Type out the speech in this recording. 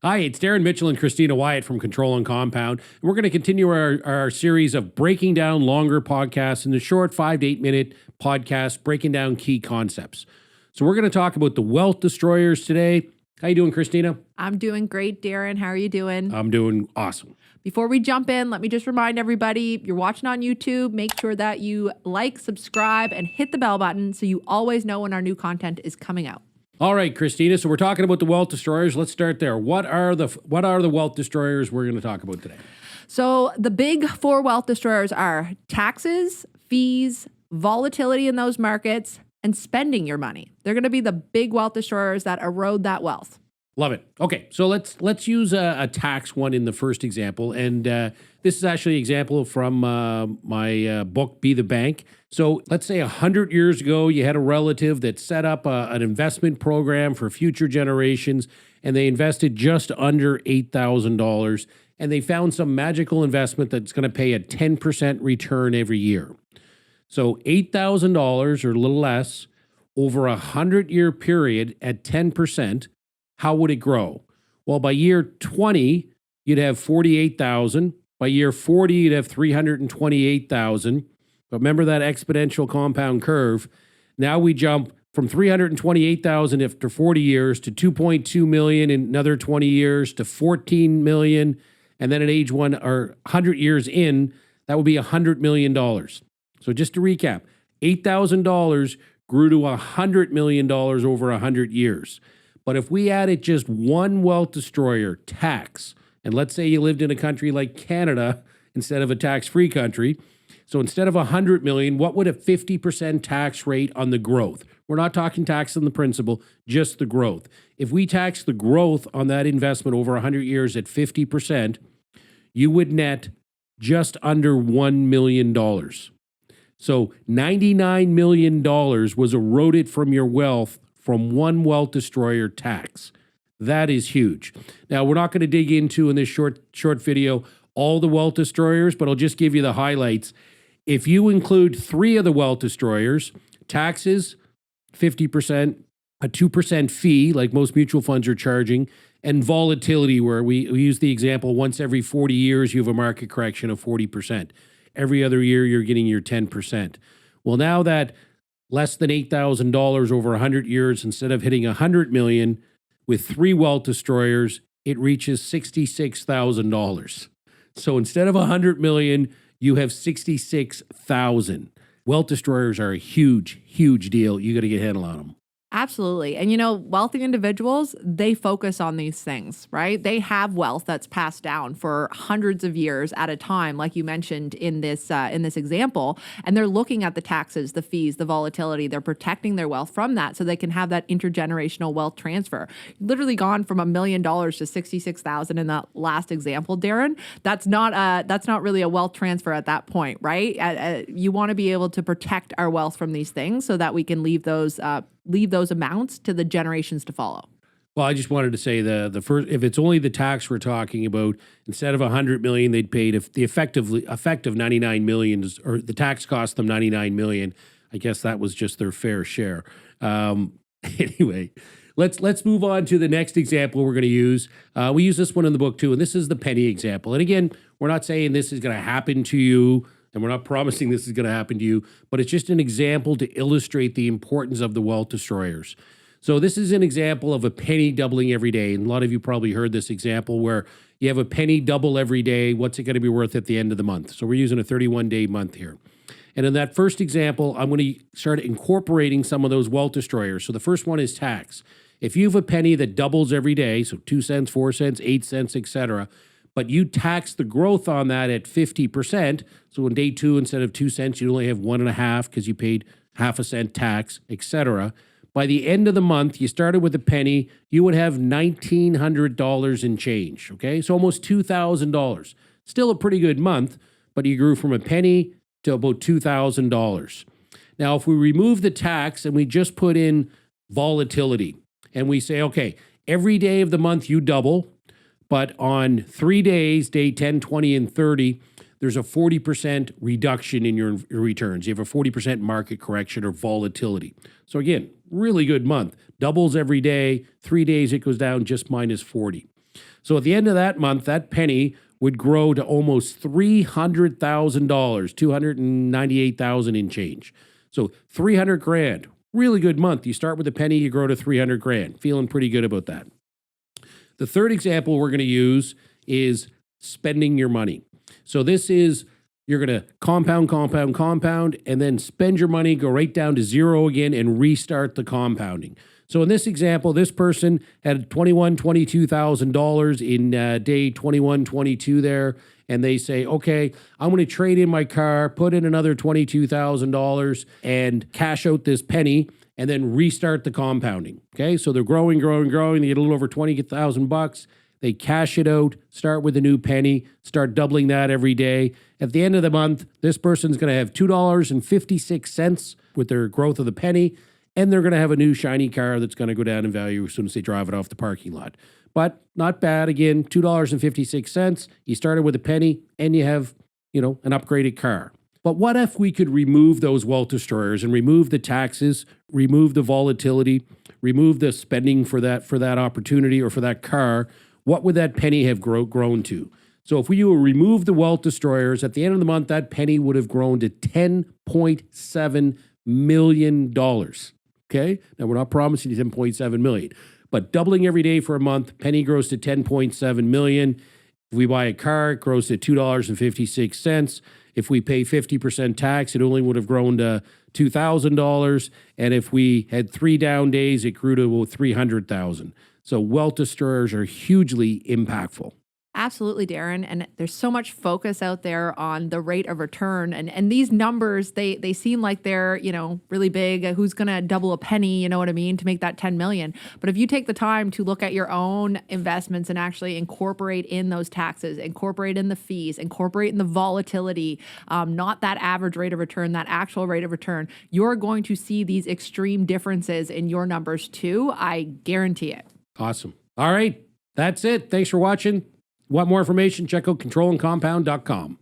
Hi, it's Darren Mitchell and Christina Wyatt from Control and Compound. And we're going to continue our series of breaking down longer podcasts in the short 5 to 8 minute podcast, breaking down key concepts. So we're going to talk about the wealth destroyers today. How you doing, Christina? I'm doing great, Darren. How are you doing? I'm doing awesome. Before we jump in, let me just remind everybody, if you're watching on YouTube, make sure that you like, subscribe, and hit the bell button so you always know when our new content is coming out. All right, Christina. So we're talking about the wealth destroyers. Let's start there. What are the wealth destroyers we're going to talk about today? So the big four wealth destroyers are taxes, fees, volatility in those markets, and spending your money. They're going to be the big wealth destroyers that erode that wealth. Love it. Okay, so let's use a tax one in the first example, and this is actually an example from my book, Be the Bank. So let's say 100 years ago, you had a relative that set up an investment program for future generations, and they invested just under $8,000, and they found some magical investment that's going to pay a 10% return every year. So $8,000 or a little less over a 100-year period at 10%. How would it grow? Well, by year 20, you'd have 48,000. By year 40, you'd have 328,000. But remember that exponential compound curve. Now we jump from 328,000 after 40 years to 2.2 million in another 20 years to 14 million. And then at age 100 years in, that would be $100 million. So just to recap, $8,000 grew to $100 million over 100 years. But if we added just one wealth destroyer, tax, and let's say you lived in a country like Canada instead of a tax-free country, so instead of $100 million, what would a 50% tax rate on the growth? We're not talking tax on the principal, just the growth. If we tax the growth on that investment over 100 years at 50%, you would net just under $1 million. So $99 million was eroded from your wealth from one wealth destroyer tax. That is huge. Now, we're not going to dig into in this short video all the wealth destroyers, but I'll just give you the highlights. If you include 3 of the wealth destroyers, taxes, 50%, a 2% fee, like most mutual funds are charging, and volatility, where we use the example, once every 40 years, you have a market correction of 40%. Every other year, you're getting your 10%. Well, now that less than $8,000 over 100 years, instead of hitting $100 million, with 3 wealth destroyers, it reaches $66,000. So instead of $100 million, you have $66,000. Wealth destroyers are a huge, huge deal. You got to get a handle on them. Absolutely. And wealthy individuals, they focus on these things, right? They have wealth that's passed down for hundreds of years at a time, like you mentioned in this example. And they're looking at the taxes, the fees, the volatility. They're protecting their wealth from that so they can have that intergenerational wealth transfer. Literally gone from $1 million to 66,000 in that last example, Darren. That's not really a wealth transfer at that point, right? You want to be able to protect our wealth from these things so that we can leave those amounts to the generations to follow. Well, I just wanted to say the first, if it's only the tax we're talking about, instead of $100 million, they'd paid if the effective $99 million, or the tax cost them $99 million. I guess that was just their fair share. Anyway, let's move on to the next example we're going to use. We use this one in the book too, and this is the penny example. And again, we're not saying this is going to happen to you, and we're not promising this is going to happen to you, but it's just an example to illustrate the importance of the wealth destroyers. So this is an example of a penny doubling every day. And a lot of you probably heard this example where you have a penny double every day. What's it going to be worth at the end of the month? So we're using a 31-day month here. And in that first example, I'm going to start incorporating some of those wealth destroyers. So the first one is tax. If you have a penny that doubles every day, so 2 cents, 4 cents, 8 cents, etc., but you tax the growth on that at 50%. So in day 2, instead of 2 cents, you only have 1.5 because you paid half a cent tax, etc. By the end of the month, you started with a penny, you would have $1,900 in change, okay? So almost $2,000. Still a pretty good month, but you grew from a penny to about $2,000. Now, if we remove the tax and we just put in volatility, and we say, okay, every day of the month you double, but on 3 days, day 10, 20, and 30, there's a 40% reduction in your returns. You have a 40% market correction or volatility. So again, really good month. Doubles every day. 3 days, it goes down just minus 40. So at the end of that month, that penny would grow to almost $300,000, 298,000 in change. So 300 grand, really good month. You start with a penny, you grow to 300 grand. Feeling pretty good about that. The third example we're going to use is spending your money. So this is, you're going to compound, and then spend your money, go right down to zero again, and restart the compounding. So in this example, this person had $22,000 in day 21, 22 there, and they say, okay, I'm going to trade in my car, put in another $22,000, and cash out this penny, and then restart the compounding. Okay, so they're growing. They get a little over $20,000. They cash it out, start with a new penny, start doubling that every day. At the end of the month, this person's going to have $2.56 with their growth of the penny, and they're going to have a new shiny car that's going to go down in value as soon as they drive it off the parking lot. But not bad. Again, $2.56. You started with a penny, and you have, an upgraded car. But what if we could remove those wealth destroyers and remove the taxes, remove the volatility, remove the spending for that opportunity or for that car? What would that penny have grown to? So if we remove the wealth destroyers, at the end of the month, that penny would have grown to $10.7 million. Okay? Now, we're not promising you $10.7 million, but doubling every day for a month, penny grows to $10.7 million. If we buy a car, it grows to $2.56. If we pay 50% tax, it only would have grown to $2,000. And if we had 3 down days, it grew to $300,000. So wealth destroyers are hugely impactful. Absolutely, Darren. And there's so much focus out there on the rate of return. And these numbers, they seem like they're, really big. Who's going to double a penny, you know what I mean, to make that 10 million. But if you take the time to look at your own investments and actually incorporate in those taxes, incorporate in the fees, incorporate in the volatility, not that average rate of return, that actual rate of return, you're going to see these extreme differences in your numbers too. I guarantee it. Awesome. All right. That's it. Thanks for watching. Want more information? Check out controlandcompound.com.